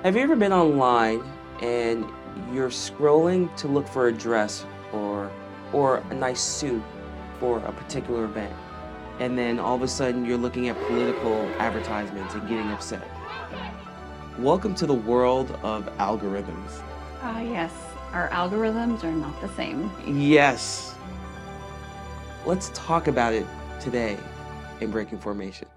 Have you ever been online and you're scrolling to look for a dress or a nice suit for a particular event, and then all of a sudden you're looking at political advertisements and getting upset? Welcome to the world of algorithms. Yes, our algorithms are not the same. Yes. Let's talk about it today in Breaking Formation.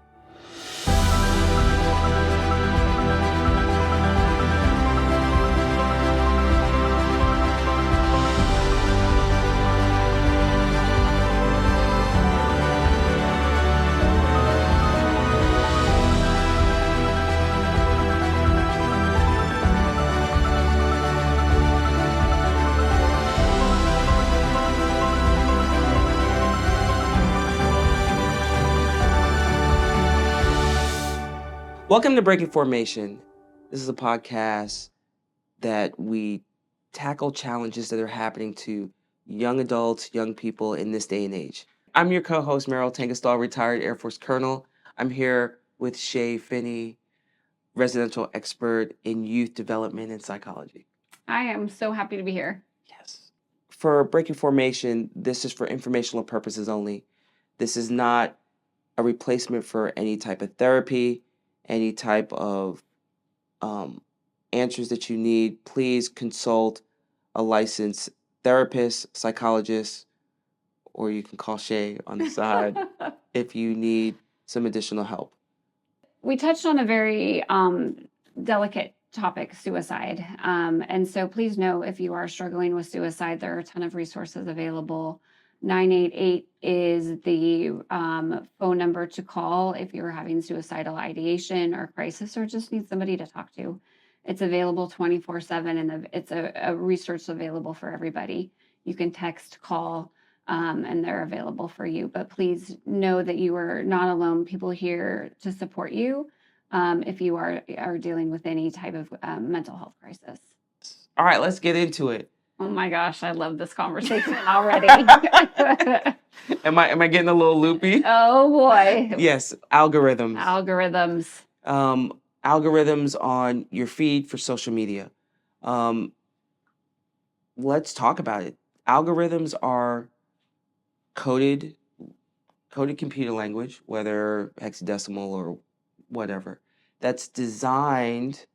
Welcome to Breaking Formation. This is a podcast that we tackle challenges that are happening to young adults, young people in this day and age. I'm your co-host, Merryl Tengesdal, retired Air Force Colonel. I'm here with Shea Phinney, residential expert in youth development and psychology. I am so happy to be here. Yes. For Breaking Formation, this is for informational purposes only. This is not a replacement for any type of therapy, any type of answers that you need. Please consult a licensed therapist, psychologist, or you can call Shea on the side if you need some additional help. We touched on a very delicate topic, suicide. And so please know if you are struggling with suicide, there are a ton of resources available. 988 is the phone number to call if you're having suicidal ideation or crisis or just need somebody to talk to. It's available 24/7 and it's a resource available for everybody. You can text, call, and they're available for you. But please know that you are not alone. People here to support you if you are dealing with any type of mental health crisis. All right, let's get into it. Oh my gosh, I love this conversation already. Am I getting a little loopy? Oh boy. Yes, algorithms. Algorithms. Algorithms on your feed for social media. Let's talk about it. Algorithms are coded computer language, whether hexadecimal or whatever, that's designed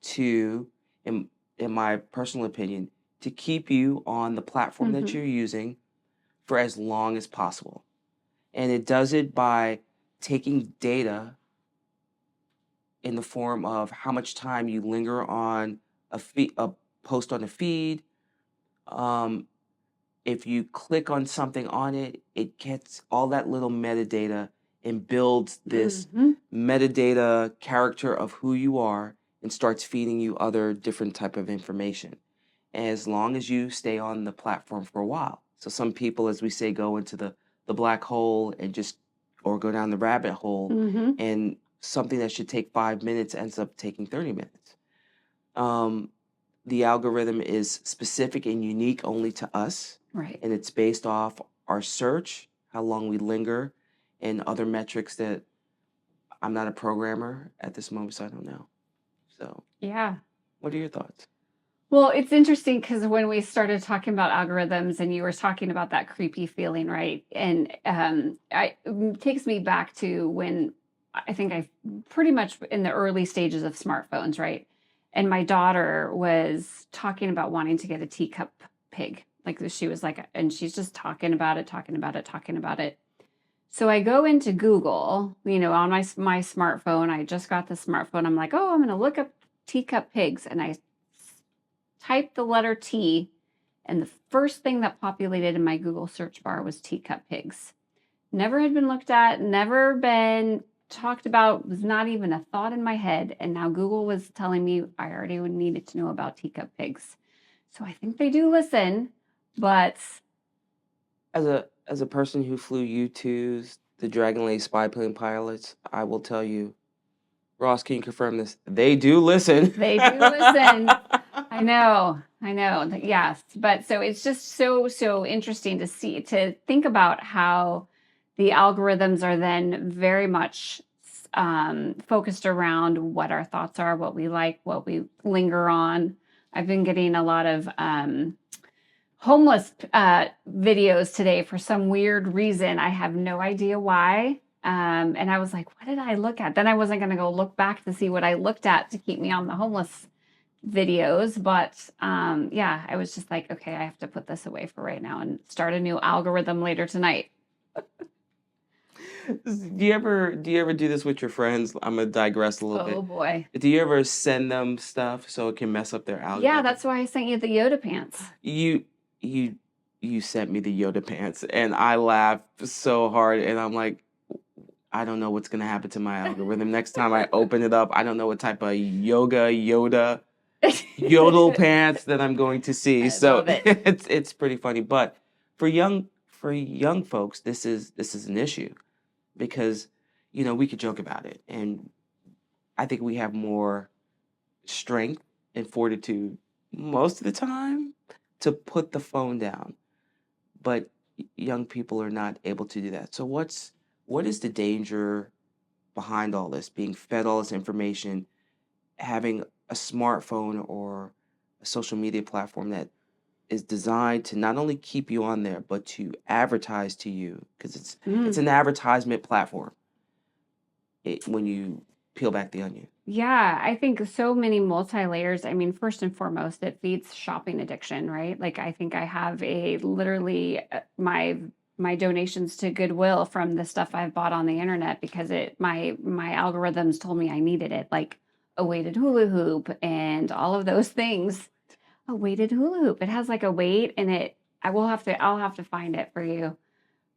to, in my personal opinion, to keep you on the platform that you're using for as long as possible. And it does it by taking data in the form of how much time you linger on a post on a feed. If you click on something on it, it gets all that little metadata and builds this metadata character of who you are and starts feeding you other different type of information, as long as you stay on the platform for a while. So some people, as we say, go into the black hole and or go down the rabbit hole, and something that should take 5 minutes ends up taking 30 minutes. The algorithm is specific and unique only to us. Right. And it's based off our search, how long we linger, and other metrics that I'm not a programmer at this moment, so I don't know. So, yeah. What are your thoughts? Well, it's interesting because when we started talking about algorithms and you were talking about that creepy feeling, right? And it takes me back to when I think I pretty much in the early stages of smartphones, right? And my daughter was talking about wanting to get a teacup pig. Like she was like, and she's just talking about it. So I go into Google, on my smartphone. I just got the smartphone. I'm like, oh, I'm going to look up teacup pigs. And I typed the letter T, and the first thing that populated in my Google search bar was teacup pigs. Never had been looked at, never been talked about, was not even a thought in my head. And now Google was telling me I already needed to know about teacup pigs. So I think they do listen, but as a person who flew U-2s, the Dragon Lake spy plane pilots, I will tell you, Ross, can you confirm this? They do listen. They do listen. I know. Yes. But so it's just so interesting to think about how the algorithms are then very much focused around what our thoughts are, what we like, what we linger on. I've been getting a lot of homeless videos today for some weird reason. I have no idea why. And I was like, what did I look at? Then I wasn't going to go look back to see what I looked at to keep me on the homeless videos. But yeah, I was just like, okay, I have to put this away for right now and start a new algorithm later tonight. Do you ever do this with your friends? I'm gonna digress a little bit. Oh boy. Do you ever send them stuff so it can mess up their algorithm? Yeah, that's why I sent you the Yoda pants. You sent me the Yoda pants, and I laughed so hard, and I'm like, I don't know what's gonna happen to my algorithm. Next time I open it up, I don't know what type of Yoda yodel pants that I'm going to see. I So love it. it's pretty funny. But for young folks, this is an issue because we could joke about it, and I think we have more strength and fortitude most of the time to put the phone down, but young people are not able to do that. So what is the danger behind all this, being fed all this information, having a smartphone or a social media platform that is designed to not only keep you on there, but to advertise to you, because it's an advertisement platform when you peel back the onion. Yeah, I think so many multi-layers. I mean, first and foremost, it feeds shopping addiction, right? Like I think I have literally my donations to Goodwill from the stuff I've bought on the internet because my algorithms told me I needed it, like a weighted hula hoop and all of those things. A weighted hula hoop. It has like a weight in it. I'll have to find it for you.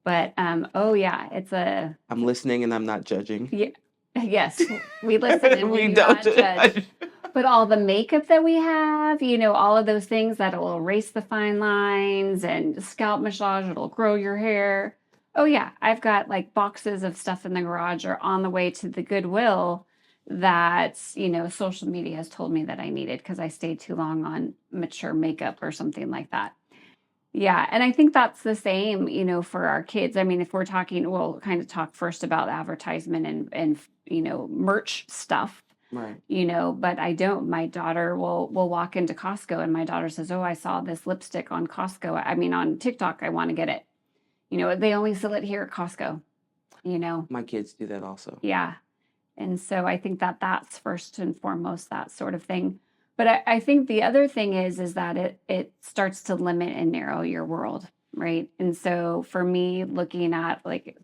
But oh yeah, I'm listening and I'm not judging. yeah. Yes, we listen and we do don't not judge. But all the makeup that we have, all of those things that'll erase the fine lines and scalp massage, it'll grow your hair. Oh yeah, I've got like boxes of stuff in the garage or on the way to the Goodwill that, social media has told me that I needed because I stayed too long on mature makeup or something like that. Yeah, and I think that's the same, for our kids. I mean, if we're talking, we'll kind of talk first about advertisement and merch stuff, Right. but I don't. My daughter will walk into Costco and my daughter says, "Oh, I saw this lipstick on Costco. I mean, on TikTok, I want to get it." They only sell it here at Costco, My kids do that also. Yeah. And so I think that that's first and foremost that sort of thing. But I think the other thing is that it starts to limit and narrow your world, right? And so for me, looking at like,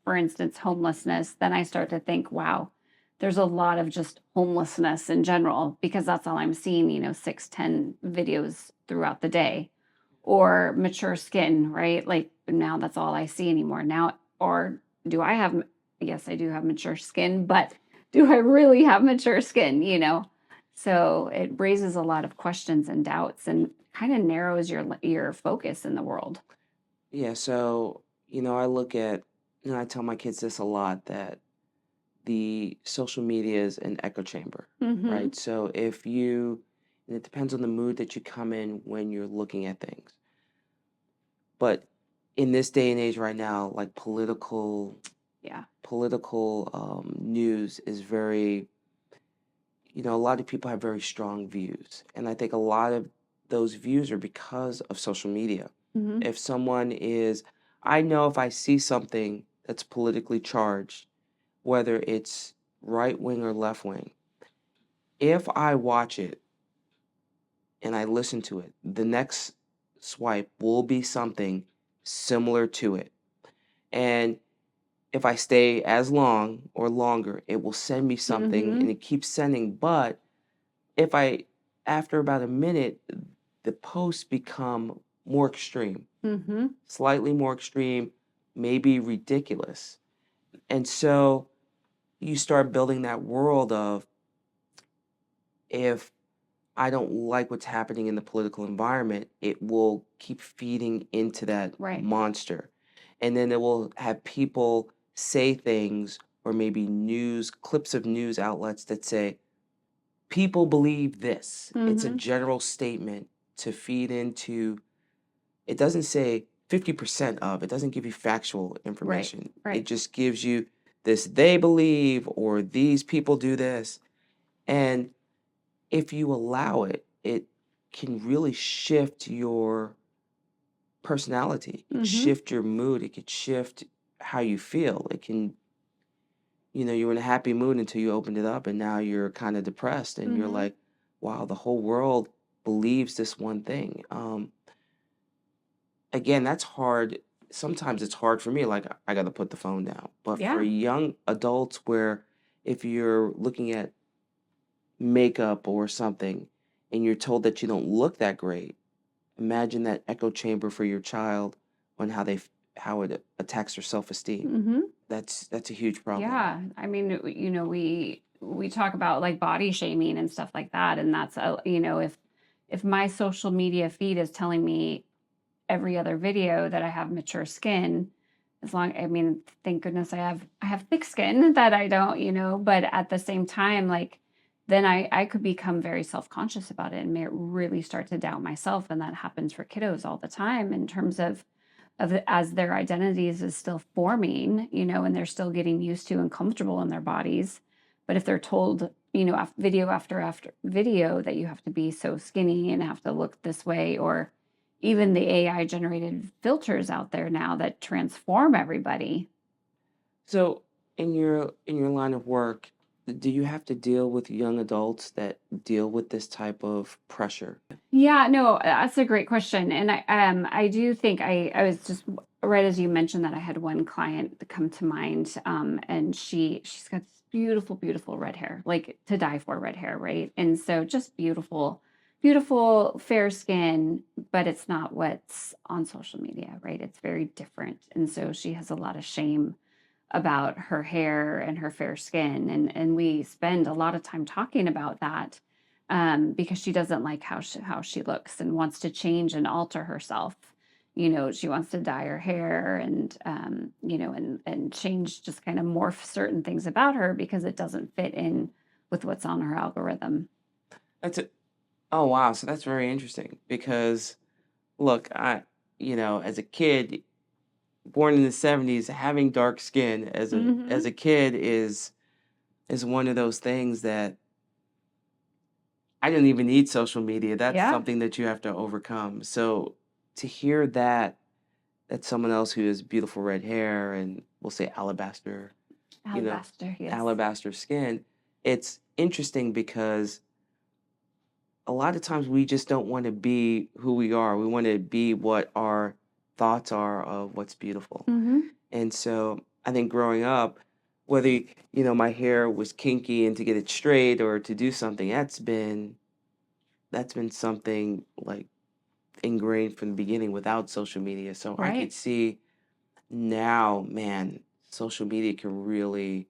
for instance, homelessness, then I start to think, wow, there's a lot of just homelessness in general because that's all I'm seeing, 6, 10 videos throughout the day. Or mature skin, right? Like now that's all I see anymore. Now, or do I have, yes, I do have mature skin, but do I really have mature skin, So it raises a lot of questions and doubts and kind of narrows your focus in the world. Yeah, so, I look at, I tell my kids this a lot, that the social media is an echo chamber, Mm-hmm. right? So and it depends on the mood that you come in when you're looking at things. But in this day and age right now, like political news is very, a lot of people have very strong views. And I think a lot of those views are because of social media. Mm-hmm. If someone I know if I see something that's politically charged, whether it's right wing or left wing, if I watch it and I listen to it, the next swipe will be something similar to it. And if I stay as long or longer, it will send me something Mm-hmm. and it keeps sending. But after about a minute, the posts become more extreme, Mm-hmm. slightly more extreme, maybe ridiculous. And so you start building that world of, if I don't like what's happening in the political environment, it will keep feeding into that Right. monster. And then it will have people say things, or maybe clips of news outlets that say, people believe this. It's a Mm-hmm. general statement to feed into, it doesn't say 50% of, it doesn't give you factual information. Right. It just gives you this they believe, or these people do this. And if you allow it, it can really shift your personality. It can Mm-hmm. shift your mood. It could shift how you feel. It can, you're in a happy mood until you opened it up, and now you're kind of depressed, and you're Mm-hmm. like, wow, the whole world believes this one thing. Again, that's hard. Sometimes it's hard for me. Like, I got to put the phone down. But for Yeah. young adults, where if you're looking at makeup or something and you're told that you don't look that great, imagine that echo chamber for your child on how it attacks their self-esteem. Mm-hmm. That's a huge problem. Yeah. I mean, we talk about like body shaming and stuff like that, and that's if my social media feed is telling me every other video that I have mature skin, I mean, thank goodness I have thick skin that I don't, but at the same time, like then I could become very self-conscious about it and may really start to doubt myself. And that happens for kiddos all the time in terms of as their identities is still forming, and they're still getting used to and comfortable in their bodies. But if they're told, video after video that you have to be so skinny and have to look this way, or even the AI generated filters out there now that transform everybody. So in your line of work, do you have to deal with young adults that deal with this type of pressure? Yeah, no, that's a great question. And I do think I was just right as you mentioned that I had one client that come to mind, and she's got this beautiful, beautiful red hair, like to die for red hair, right? And so just beautiful, beautiful fair skin, but it's not what's on social media, right? It's very different. And so she has a lot of shame about her hair and her fair skin, and we spend a lot of time talking about that, because she doesn't like how she looks and wants to change and alter herself. She wants to dye her hair and and change, just kind of morph certain things about her because it doesn't fit in with what's on her algorithm. That's it. Oh wow, so that's very interesting because look, as a kid born in the 70s, having dark skin as Hmm. a kid is one of those things that I didn't even need social media. That's Yeah, something that you have to overcome. So to hear that someone else who has beautiful red hair and we'll say you know, alabaster, yes. alabaster skin, it's interesting because a lot of times we just don't want to be who we are. We want to be what our thoughts are of what's beautiful. Hmm. And so I think growing up, whether, my hair was kinky and to get it straight or to do something, that's been something like ingrained from the beginning without social media. So I could Right. see now, man, social media can really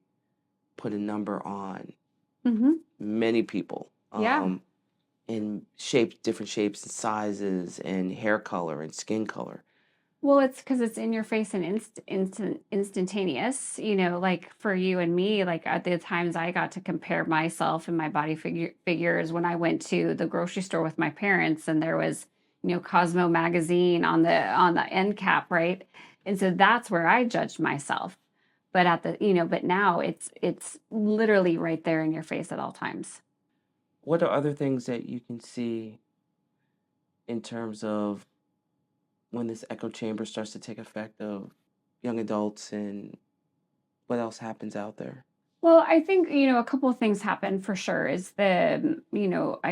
put a number on Hmm. many people. Yeah. In shapes, different shapes and sizes, and hair color and skin color. Well, it's because it's in your face and instantaneous, like for you and me, like at the times I got to compare myself and my body figures when I went to the grocery store with my parents, and there was, Cosmo magazine on the end cap, right? And so that's where I judged myself. But but now it's literally right there in your face at all times. What are other things that you can see in terms of when this echo chamber starts to take effect of young adults and what else happens out there? Well, I think, a couple of things happen for sure. Is I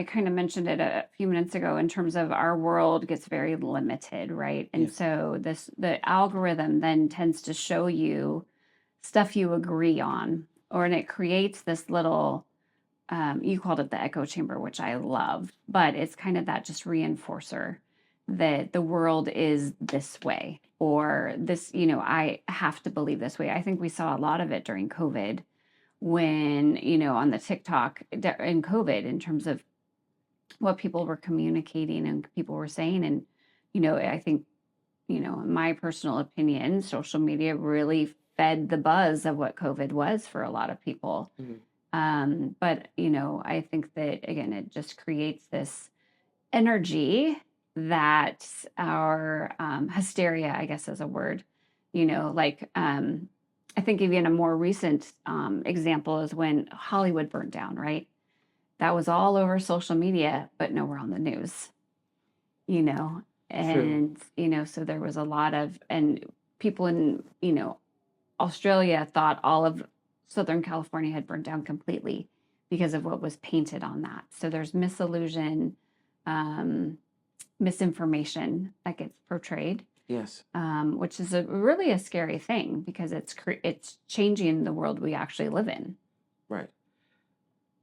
kind of mentioned it a few minutes ago in terms of our world gets very limited, right? Yeah. And so the algorithm then tends to show you stuff you agree on, and it creates this little, you called it the echo chamber, which I love, but it's kind of that just reinforcer that the world is this way, or this, I have to believe this way. I think we saw a lot of it during COVID when, on the TikTok in COVID, in terms of what people were communicating and people were saying. And, I think, in my personal opinion, social media really fed the buzz of what COVID was for a lot of people. Mhm. But, I think that, again, it just creates this energy that our hysteria, I guess is a word, like I think even a more recent example is when Hollywood burned down, right? That was all over social media, but nowhere on the news, you know. True. And, so there was a lot of, and people in, Australia thought all of Southern California had burned down completely because of what was painted on that. So there's misillusion, um, misinformation that gets portrayed, Yes. which is really a scary thing because it's changing the world we actually live in. Right.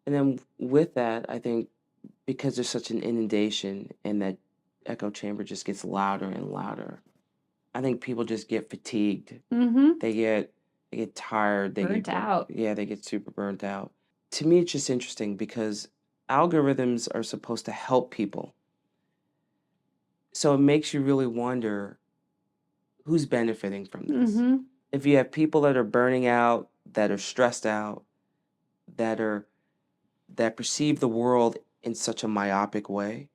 And then with that, I think because there's such an inundation and that echo chamber just gets louder and louder, I think people just get fatigued. Mm-hmm. They get tired. Burnt out. They get super burnt out. To me, it's just interesting because algorithms are supposed to help people. So it makes you really wonder who's benefiting from this. Mm-hmm. If you have people that are burning out, that are stressed out, that perceive the world in such a myopic way,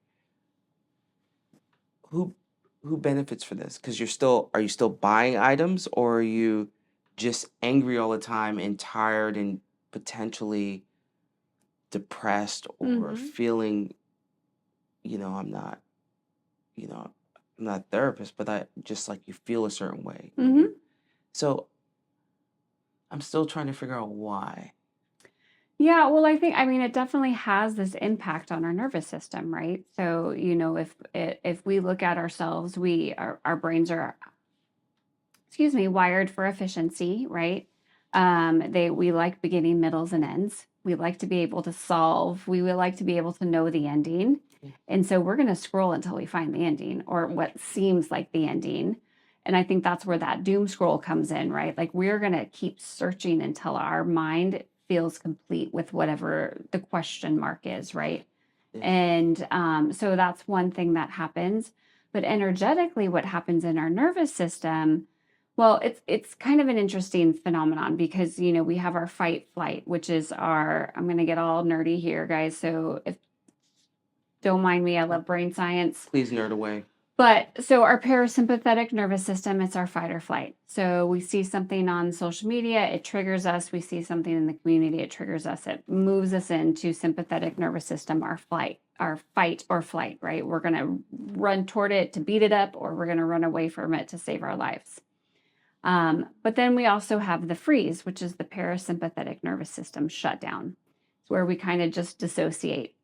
who benefits for this? Because are you still buying items, or are you just angry all the time and tired and potentially depressed, or Mm-hmm. feeling, I'm not, I'm not a therapist, but I just like you feel a certain way. Mm-hmm. So I'm still trying to figure out why. Yeah, well, I mean, it definitely has this impact on our nervous system, right? So, if we look at ourselves, our brains are, excuse me, wired for efficiency, right? We like beginning, middles, and ends. We like to be able to solve. We would like to be able to know the ending, Yeah. and so we're going to scroll until we find the ending or what seems like the ending. And I think that's where that doom scroll comes in, right? Like we're going to keep searching until our mind feels complete with whatever the question mark is, right? Yeah. And so that's one thing that happens. But energetically, what happens in our nervous system, well, it's kind of an interesting phenomenon because we have our fight flight, which is I'm going to get all nerdy here, guys. So if don't mind me, I love brain science. Please nerd away. But so our parasympathetic nervous system, it's our fight or flight. So we see something on social media, it triggers us. We see something in the community, it triggers us. It moves us into sympathetic nervous system, our fight or flight, right? We're going to run toward it to beat it up, or we're going to run away from it to save our lives. But then we also have the freeze, which is the parasympathetic nervous system shutdown. It's where we kind of just dissociate.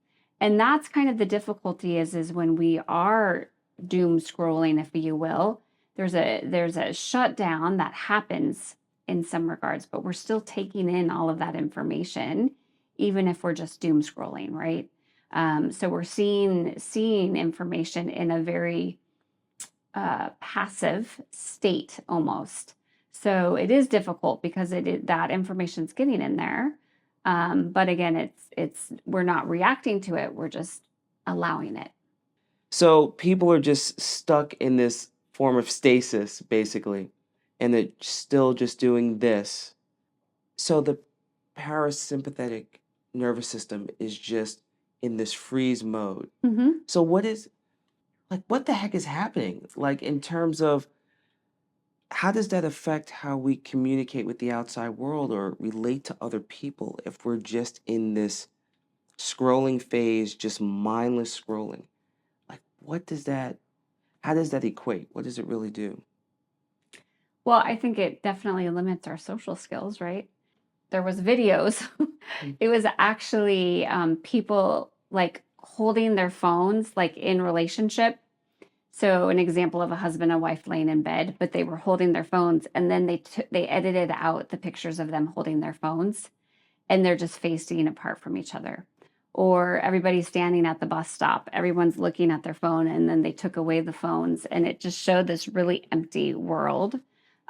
And that's kind of the difficulty is when we are doom scrolling, if you will, there's a shutdown that happens in some regards, but we're still taking in all of that information, even if we're just doom scrolling, right? So we're seeing information in a very passive state almost. So it is difficult because that information's getting in there. But again, we're not reacting to it. We're just allowing it. So people are just stuck in this form of stasis, basically, and they're still just doing this. So the parasympathetic nervous system is just in this freeze mode. Mm-hmm. So what the heck is happening? Like in terms of how does that affect how we communicate with the outside world or relate to other people if we're just in this scrolling phase, just mindless scrolling? Like, how does that equate? What does it really do? Well, I think it definitely limits our social skills, right? There was videos. It was actually people like holding their phones like in relationship. So an example of a husband and wife laying in bed, but they were holding their phones, and then they edited out the pictures of them holding their phones, and they're just facing apart from each other. Or everybody's standing at the bus stop, everyone's looking at their phone, and then they took away the phones, and it just showed this really empty world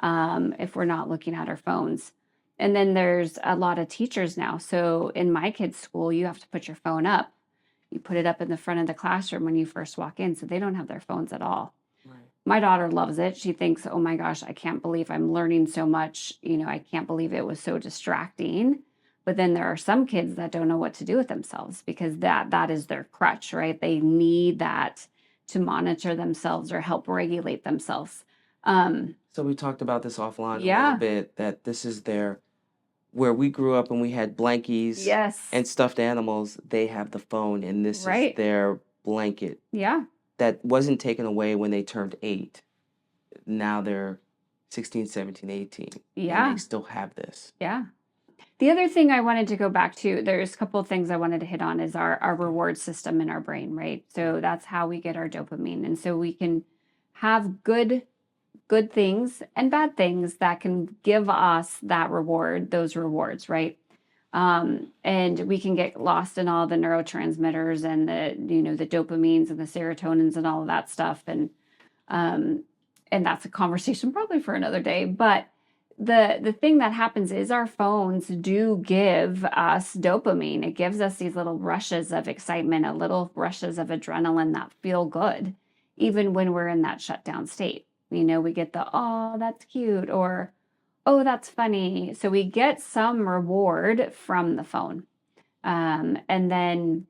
if we're not looking at our phones. And then there's a lot of teachers now. So in my kids' school, you have to put your phone up. You put it up in the front of the classroom when you first walk in, so they don't have their phones at all. Right. My daughter loves it. She thinks, oh my gosh, I can't believe I'm learning so much. I can't believe it was so distracting. But then there are some kids that don't know what to do with themselves because that is their crutch, right? They need that to monitor themselves or help regulate themselves. So we talked about this offline a little Yeah. bit, that this is where we grew up and we had blankies Yes. and stuffed animals. They have the phone, and this is Right. their blanket Yeah. that wasn't taken away when they turned 8. Now they're 16, 17, 18, and Yeah. they still have this. Yeah. The other thing I wanted to go back to, there's a couple of things I wanted to hit on, is our reward system in our brain, right? So that's how we get our dopamine. And so we can have good things and bad things that can give us that reward, those rewards, right? And we can get lost in all the neurotransmitters and the dopamines and the serotonins and all of that stuff. Um, and that's a conversation probably for another day. But the thing that happens is our phones do give us dopamine. It gives us these little rushes of excitement, a little rushes of adrenaline that feel good, even when we're in that shutdown state. We get the, oh, that's cute, or, oh, that's funny. So we get some reward from the phone. And then,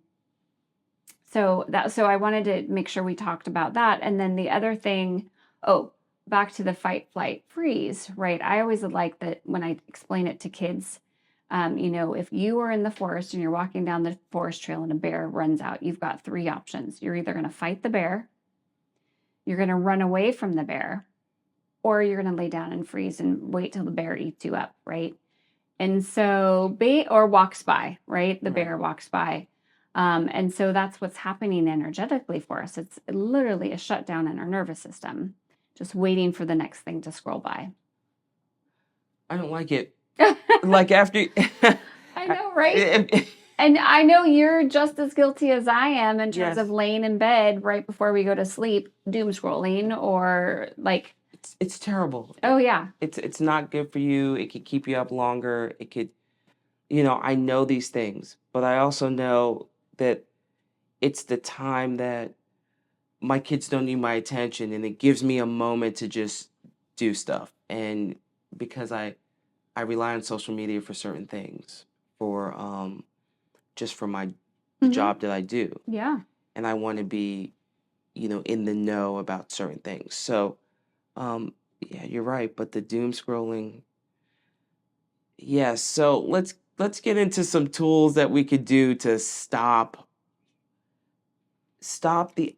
so I wanted to make sure we talked about that. And then the other thing, oh, back to the fight, flight, freeze, right? I always like that when I explain it to kids. If you are in the forest and you're walking down the forest trail and a bear runs out, you've got 3 options. You're either going to fight the bear, you're going to run away from the bear, or you're going to lay down and freeze and wait till the bear eats you up, right? And so, or walks by, right? The bear walks by. And so that's what's happening energetically for us. It's literally a shutdown in our nervous system, just waiting for the next thing to scroll by. I don't like it. Like after... I know, right? And I know you're just as guilty as I am in terms of laying in bed right before we go to sleep, doom scrolling, or like... It's terrible. Oh, yeah. It's not good for you. It could keep you up longer. It could, I know these things, but I also know that it's the time that my kids don't need my attention, and it gives me a moment to just do stuff. And because I rely on social media for certain things, for just for my job that I do. Yeah. And I want to be, in the know about certain things. So, yeah, you're right. But the doom scrolling, yeah. So let's get into some tools that we could do to stop the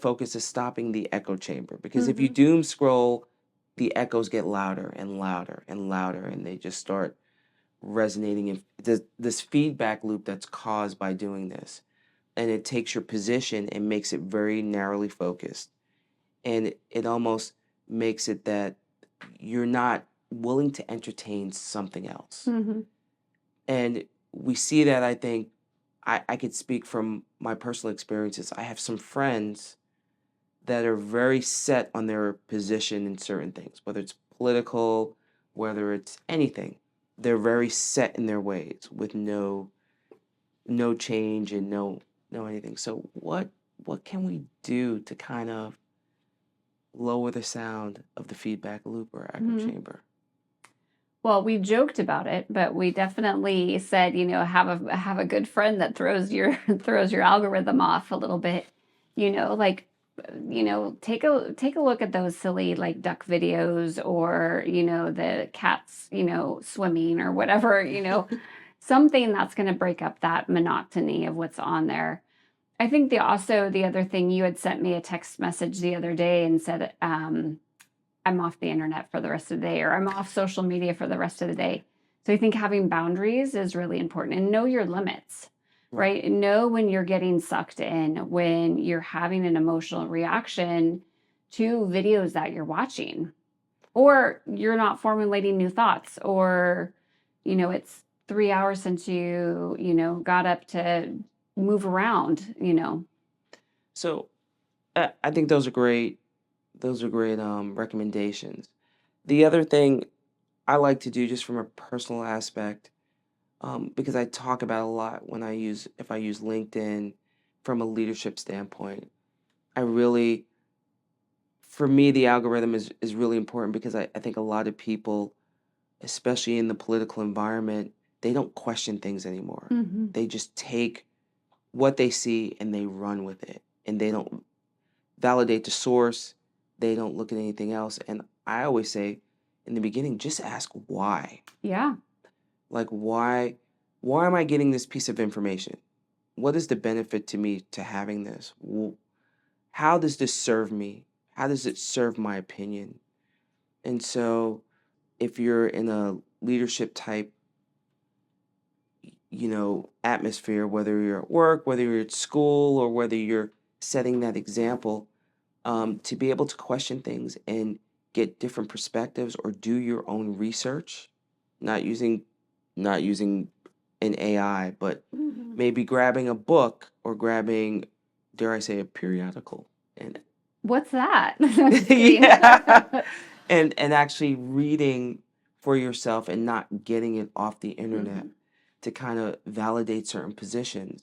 focus is stopping the echo chamber. Because if you doom scroll, the echoes get louder and louder and louder, and they just start resonating in this feedback loop that's caused by doing this. And it takes your position and makes it very narrowly focused. And it almost makes it that you're not willing to entertain something else. And we see that, I think, I could speak from my personal experiences. I have some friends that are very set on their position in certain things, whether it's political, whether it's anything. They're very set in their ways with no change and no anything. So what can we do to kind of lower the sound of the feedback loop or echo chamber? Well, we joked about it, but we definitely said, have a good friend that throws your algorithm off a little bit. Take a look at those silly like duck videos, or the cats, swimming or whatever, something that's going to break up that monotony of what's on there. I think the other thing, you had sent me a text message the other day and said, I'm off the internet for the rest of the day, or I'm off social media for the rest of the day. So I think having boundaries is really important, and know your limits, right? And know when you're getting sucked in, when you're having an emotional reaction to videos that you're watching, or you're not formulating new thoughts, or, it's 3 hours since you got up to move around. So I think those are great recommendations. The other thing I like to do, just from a personal aspect, because I talk about a lot if I use LinkedIn from a leadership standpoint, for me, the algorithm is really important, because I think a lot of people, especially in the political environment, they don't question things anymore. They just take what they see and they run with it, and they don't validate the source. they don't look at anything else. And I always say in the beginning, just ask why. Yeah. Like, why am I getting this piece of information? What is the benefit to me to having this? How does this serve me? How does it serve my opinion? And so if you're in a leadership type, atmosphere, whether you're at work, whether you're at school, or whether you're setting that example, to be able to question things and get different perspectives or do your own research, not using an AI, but maybe grabbing a book or grabbing, dare I say, a periodical, and What's that? yeah, and actually reading for yourself and not getting it off the internet to kind of validate certain positions.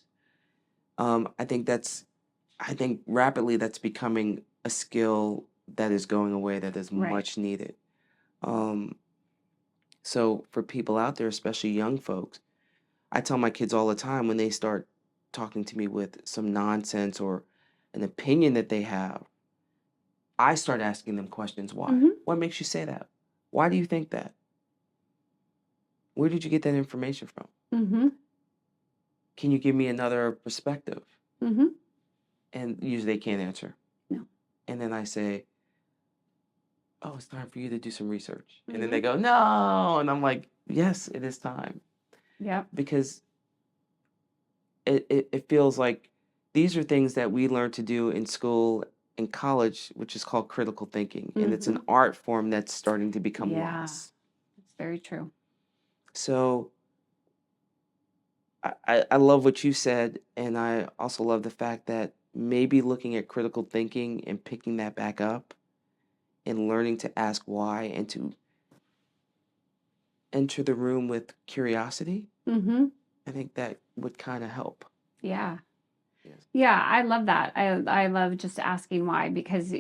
I think rapidly that's becoming a skill that is going away that is Right. much needed. So for people out there, especially young folks, I tell my kids all the time when they start talking to me with some nonsense or an opinion that they have, I start asking them questions. Why? What makes you say that? Why do you think that? Where did you get that information from? Can you give me another perspective? And usually they can't answer. No. And then I say, oh, it's time for you to do some research. And then they go, no. And I'm like, yes, it is time. Yeah. Because it feels like these are things that we learn to do in school and college, which is called critical thinking. And it's an art form that's starting to become lost. It's very true. So I love what you said. And I also love the fact that maybe looking at critical thinking and picking that back up and learning to ask why and to enter the room with curiosity, I think that would kind of help. Yeah. Yes. Yeah, I love that. I love just asking why, because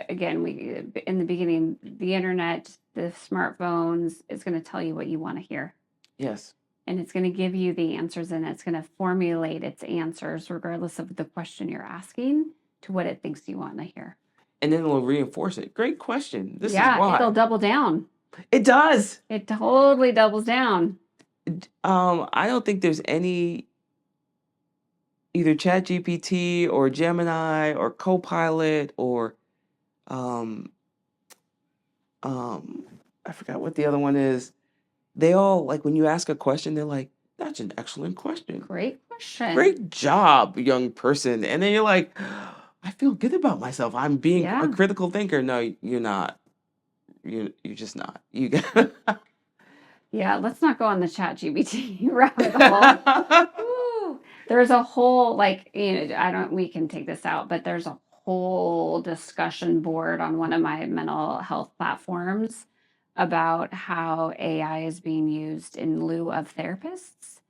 again, we in the beginning, the internet, the smartphones is going to tell you what you want to hear. Yes. And it's going to give you the answers, and it's going to formulate its answers regardless of the question you're asking to what it thinks you want to hear. And then it'll reinforce it. Great question. This is Yeah, why. it'll double down. It does. It totally doubles down. I don't think there's any either ChatGPT or Gemini or Copilot or I forgot what the other one is. They all, like, when you ask a question, they're like, that's an excellent question. Great question. Great job, young person. And then you're like, I feel good about myself. I'm being a critical thinker. No, you're not. You're just not. You got. Yeah, let's not go on the ChatGPT rabbit hole. Ooh, there's a whole, like, we can take this out, but there's a whole discussion board on one of my mental health platforms about how AI is being used in lieu of therapists.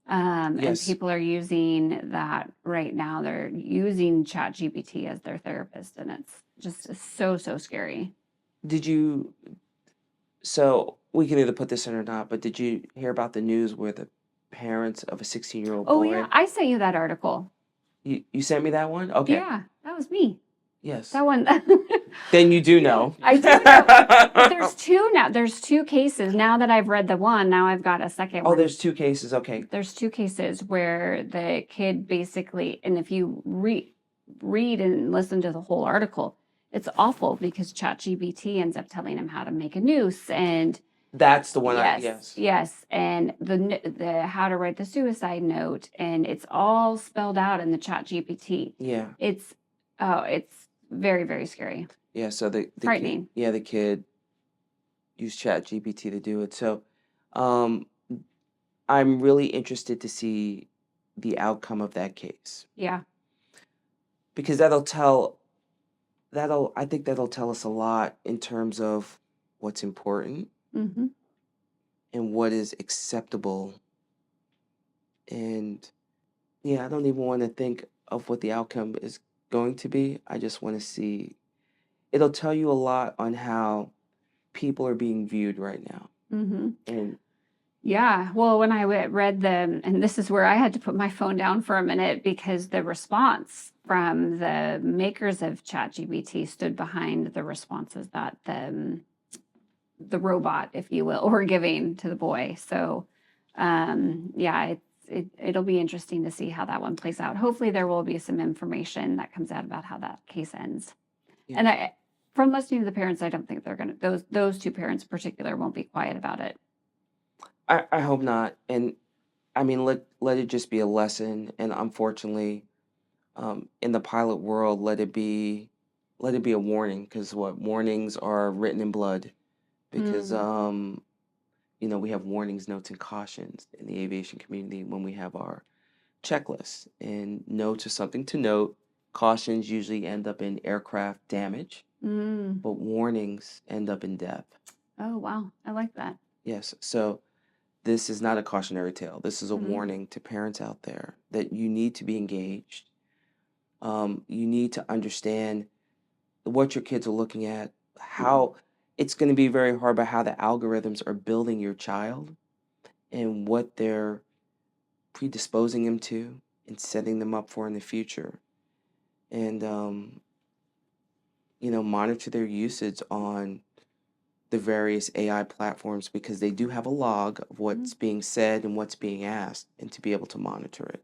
And people are using that right now. They're using ChatGPT as their therapist, and it's just so scary. So we can either put this in or not, but did you hear about the news where the parents of a 16-year-old boy? Oh, yeah. I sent you that article. You sent me that one? Okay. Yeah, that was me. Yes. That one. Then you do know. I do know. But there's two now. There's two cases. Now that I've read the one, now I've got a second one. Oh, there's two cases. Okay. There's two cases where the kid basically, and if you read and listen to the whole article, it's awful because ChatGPT ends up telling him how to make a noose, and that's the one. Yes, and the how to write the suicide note, and it's all spelled out in the ChatGPT. Yeah. It's very, very scary. Yeah. So the frightening. The kid used ChatGPT to do it. So, I'm really interested to see the outcome of that case. Yeah. Because I think that'll tell us a lot in terms of what's important and what is acceptable. And yeah, I don't even want to think of what the outcome is going to be. I just want to see. It'll tell you a lot on how people are being viewed right now. And yeah, well, when I read and this is where I had to put my phone down for a minute because the response from the makers of ChatGPT stood behind the responses that the robot, if you will, were giving to the boy. So, yeah, it'll be interesting to see how that one plays out. Hopefully, there will be some information that comes out about how that case ends. Yeah. And from listening to the parents, I don't think they're going to, those two parents in particular won't be quiet about it. I hope not. And I mean, let it just be a lesson. And unfortunately, in the pilot world, let it be a warning, because warnings are written in blood. Because we have warnings, notes, and cautions in the aviation community when we have our checklists. And notes are something to note. Cautions usually end up in aircraft damage, but warnings end up in death. Oh, wow. I like that. Yes. So this is not a cautionary tale. This is a warning to parents out there that you need to be engaged. You need to understand what your kids are looking at, how it's going to be very hard by how the algorithms are building your child and what they're predisposing them to and setting them up for in the future. And, monitor their usage on the various AI platforms, because they do have a log of what's being said and what's being asked, and to be able to monitor it.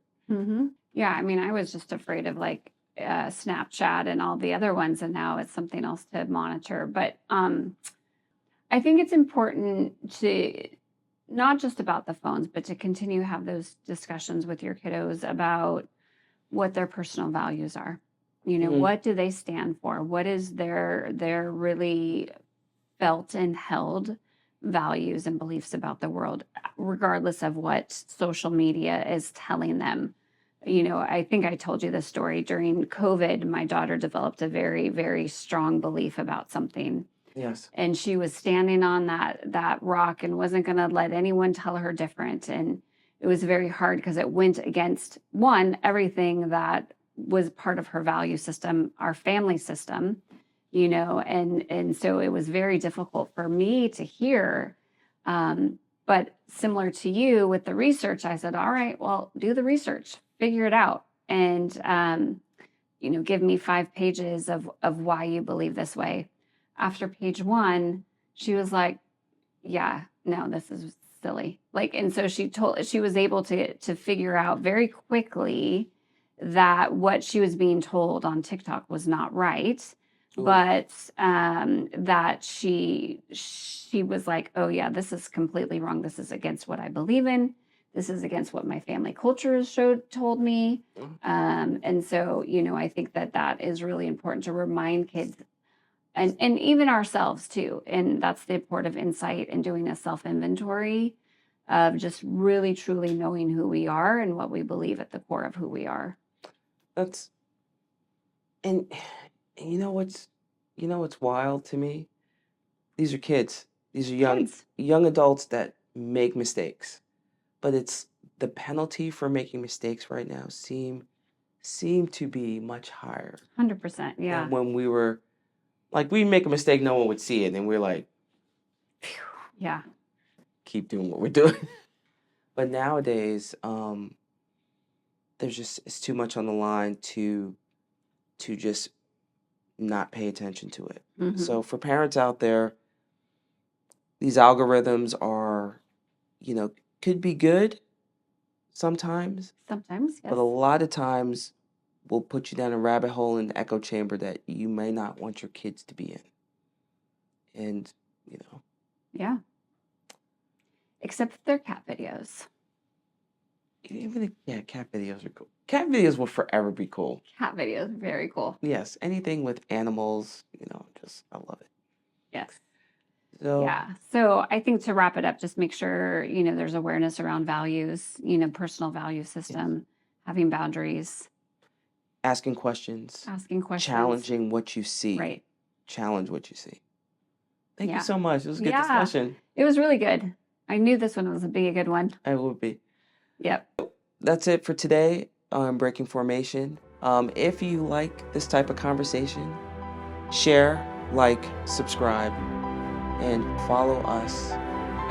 Yeah, I mean, I was just afraid of like Snapchat and all the other ones, and now it's something else to monitor. But I think it's important to not just about the phones, but to continue to have those discussions with your kiddos about what their personal values are. What do they stand for? What is their really felt and held values and beliefs about the world, regardless of what social media is telling them. I think I told you this story. During COVID, my daughter developed a very, very strong belief about something. Yes. And she was standing on that rock and wasn't going to let anyone tell her different. And it was very hard because it went against, one, everything that was part of her value system, our family system, and so it was very difficult for me to hear. But similar to you with the research, I said, all right, well, do the research, figure it out. And, give me 5 pages of why you believe this way. After page 1, she was like, yeah, no, this is silly. And so she was able to figure out very quickly that what she was being told on TikTok was not right. Ooh. But that she was like, oh yeah, this is completely wrong. This is against what I believe in. This is against what my family culture has told me. And so, I think that is really important to remind kids and even ourselves too. And that's the importance of insight and doing a self-inventory of just really, truly knowing who we are and what we believe at the core of who we are. And you know what's wild to me? These are kids. These are young adults that make mistakes. But it's the penalty for making mistakes right now seem to be much higher. 100%, yeah. than when we were we make a mistake, no one would see it, and we're like, phew, yeah, keep doing what we're doing. But nowadays, it's too much on the line to just not pay attention to it. So for parents out there, these algorithms are, could be good sometimes. Sometimes, yes. But a lot of times will put you down a rabbit hole in the echo chamber that you may not want your kids to be in. And, Yeah. Except if they're cat videos. Cat videos are cool. Cat videos will forever be cool. Cat videos, very cool. Yes, anything with animals, I love it. Yes. So, yeah. So I think to wrap it up, just make sure, there's awareness around values, personal value system, having boundaries. Asking questions. Challenging what you see. Right. Challenge what you see. Thank you so much. It was a good discussion. It was really good. I knew this one was be a good one. It would be. Yep. That's it for today on Breaking Formation. If you like this type of conversation, share, subscribe, and follow us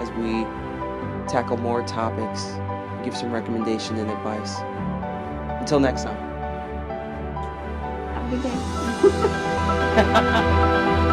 as we tackle more topics, give some recommendation and advice. Until next time. Have a good day.